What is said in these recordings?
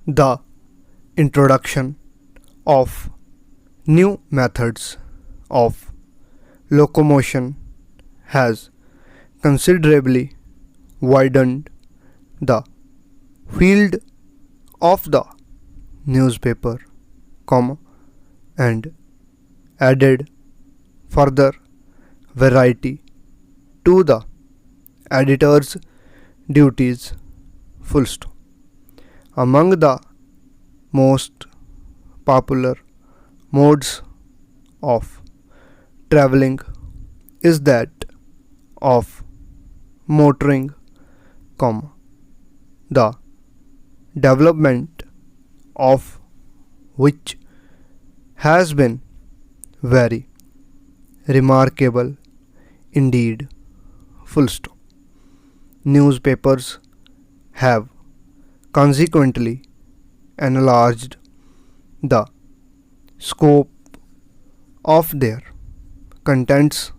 The introduction of new methods of locomotion has considerably widened the field of the newspaper, and added further variety to the editor's duties. Full stop. Among the most popular modes of traveling is that of motoring, the development of which has been very remarkable indeed. Full stop. Newspapers have consequently enlarged the scope of their contents,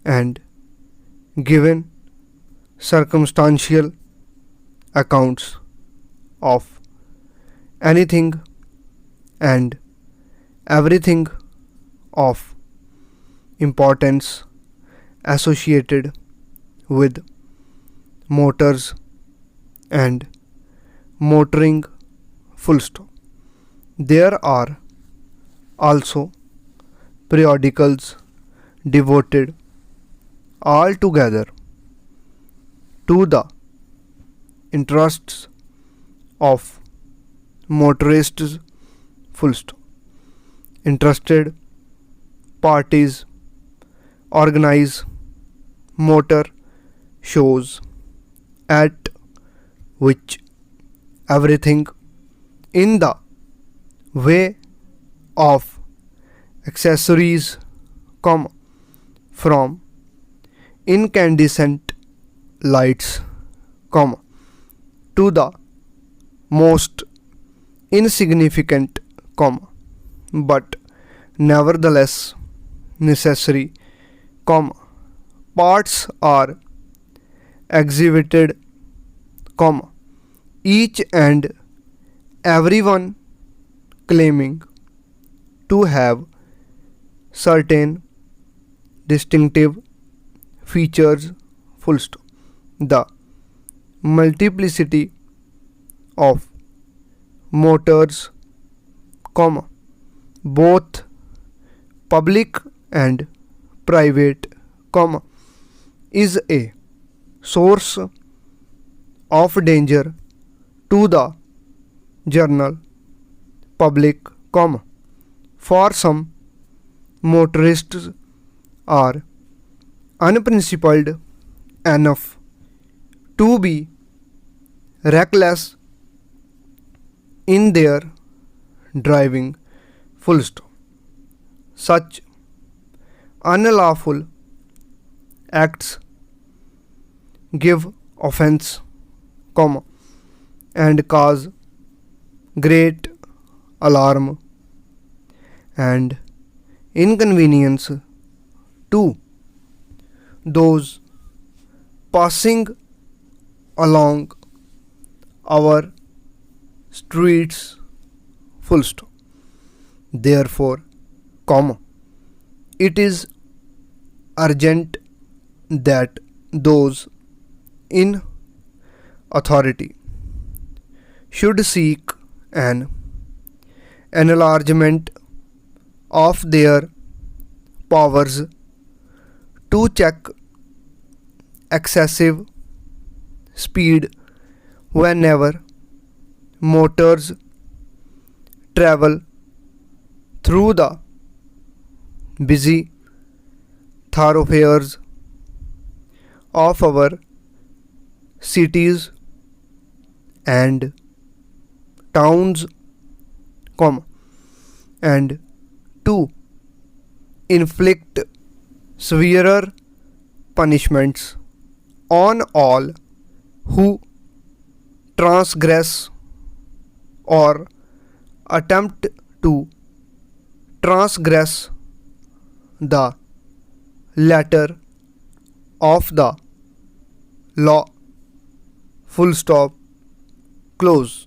and given circumstantial accounts of anything and everything of importance associated with motors and motoring. Full stop. There are also periodicals devoted altogether to the interests of motorists. Full stop. Interested parties organize motor shows at which everything in the way of accessories, from incandescent lights, to the most insignificant, but nevertheless necessary, parts are exhibited, each and everyone claiming to have certain distinctive features. Full stop. The multiplicity of motors, both public and private, is a source of danger to the general public, for some motorists are unprincipled enough to be reckless in their driving. Full stop. Such unlawful acts give offense, and cause great alarm and inconvenience to those passing along our streets. Full stop. Therefore, it is urgent that those in authority should seek an enlargement of their powers to check excessive speed whenever motors travel through the busy thoroughfares of our cities and towns, and to inflict severer punishments on all who transgress or attempt to transgress the letter of the law. Full stop. close.